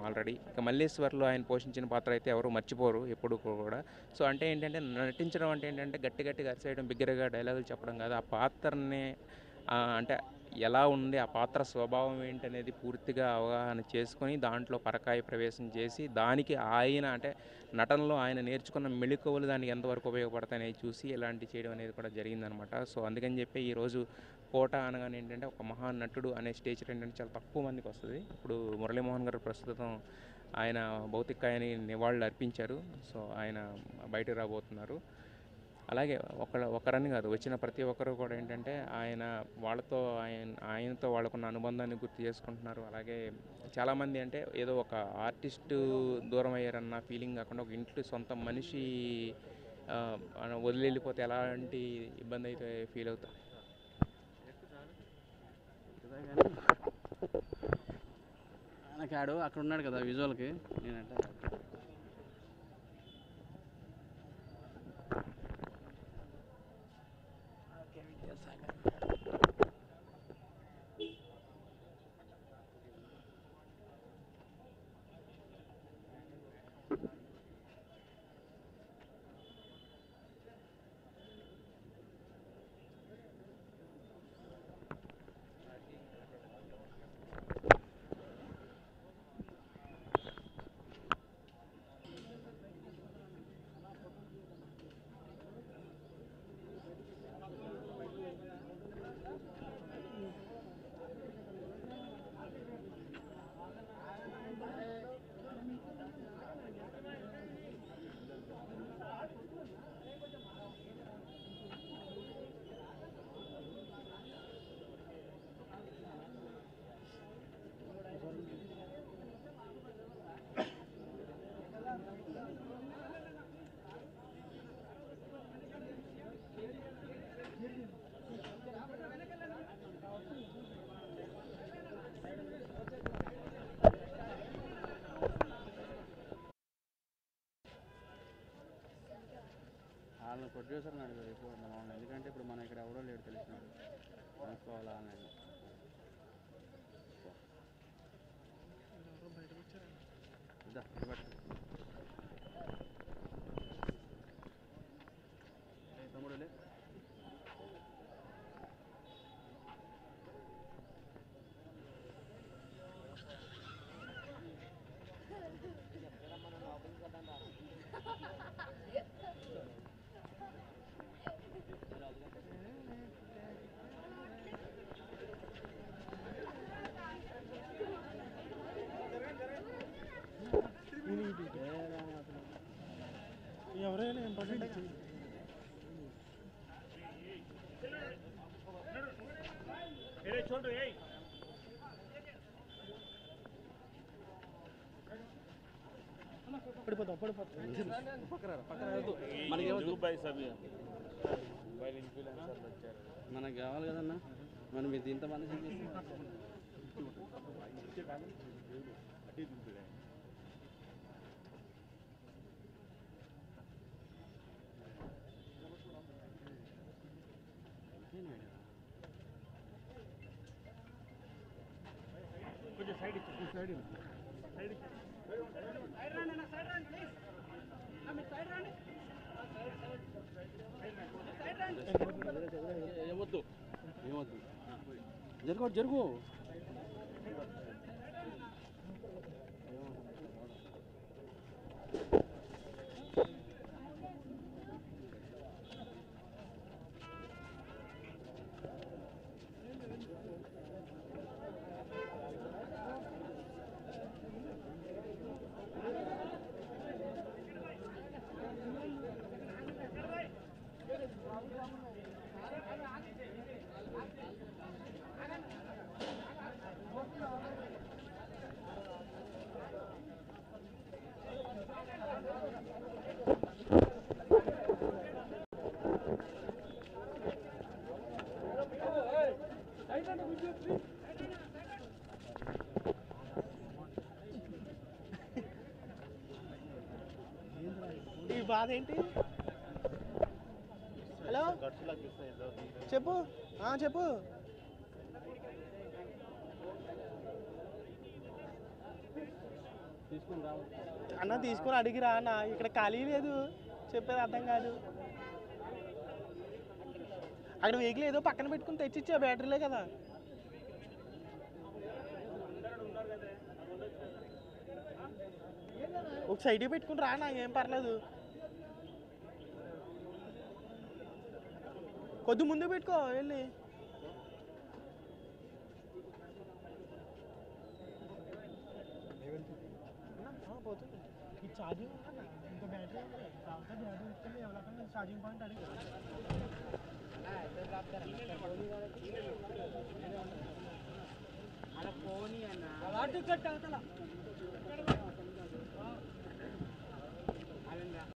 Already ఇక మల్లేశ్వర్లో ఆయన పోషించిన పాత్ర అయితే ఎవరు మర్చిపోరు ఎప్పుడు కూడా. సో అంటే ఏంటంటే నటించడం అంటే ఏంటంటే గట్టి గట్టిగా అరిసేయడం, బిగ్గరగా డైలాగులు చెప్పడం కాదు, ఆ పాత్రని అంటే ఎలా ఉంది, ఆ పాత్ర స్వభావం ఏంటనేది పూర్తిగా అవగాహన చేసుకొని దాంట్లో పరకాయ ప్రవేశం చేసి దానికి ఆయన అంటే నటనలో ఆయన నేర్చుకున్న మెళకువలు దానికి ఎంతవరకు ఉపయోగపడతాయనేది చూసి ఇలాంటి చేయడం అనేది కూడా జరిగిందనమాట. సో అందుకని చెప్పి ఈరోజు కోట అనగానే ఏంటంటే ఒక మహానటుడు అనే స్టేజ్ ఏంటంటే చాలా తక్కువ మందికి వస్తుంది. ఇప్పుడు మురళీమోహన్ గారు ప్రస్తుతం ఆయన భౌతికాయాన్ని నివాళులు అర్పించారు. సో ఆయన బయటకు రాబోతున్నారు. అలాగే ఒకరని కాదు, వచ్చిన ప్రతి ఒక్కరు కూడా ఏంటంటే ఆయనతో వాళ్ళకున్న అనుబంధాన్ని గుర్తు చేసుకుంటున్నారు. అలాగే చాలామంది అంటే ఏదో ఒక ఆర్టిస్టు దూరం అయ్యారన్న ఫీలింగ్ కాకుండా ఒక ఇంట్లో సొంత మనిషి వదిలి వెళ్ళిపోతే ఎలాంటి ఇబ్బంది అయితే ఫీల్ అవుతారు. ఆయనకి అక్కడ ఉన్నాడు కదా విజువల్కి, నేనంటే వాళ్ళని ప్రొడ్యూసర్ అడిగారు ఇప్పుడు మామూలు, ఎందుకంటే ఇప్పుడు మనం ఇక్కడ ఎవరో లేడు తెలిసినాడు అనుకోవాలా అని. తమ్ముడులే ఎవరైనా ఇంపార్టెంట్ పడిపోతాం మనకి కావాలి కదన్నా, మనం ఇది ఇంతమంది కొంచెం సైడ్ ఇచ్చి సైడ్ ఏమొద్దు ఏమొద్దు జరుగు జరుగు. బాధ ఏంటి? హలో చెప్పు చెప్పు. అన్న తీసుకొని అడిగిరా అన్న, ఇక్కడ ఖాళీ లేదు, చెప్పేది అర్థం కాదు. అక్కడ వెహికల్ ఏదో పక్కన పెట్టుకుని తెచ్చిచ్చా, బ్యాటరీలే కదా. ఒక సైడ్కి పెట్టుకుని రానా, ఏం పర్లేదు. కొద్ది ముందు పెట్టుకో వెళ్ళి. పోతుంది ఈ ఛార్జింగ్ ఇంకా బ్యాటరీ బ్యాటరీ ఇస్తుంది ఎవరికన్నా ఛార్జింగ్ పాయింట్ అడిగి ఫోన్ అన్న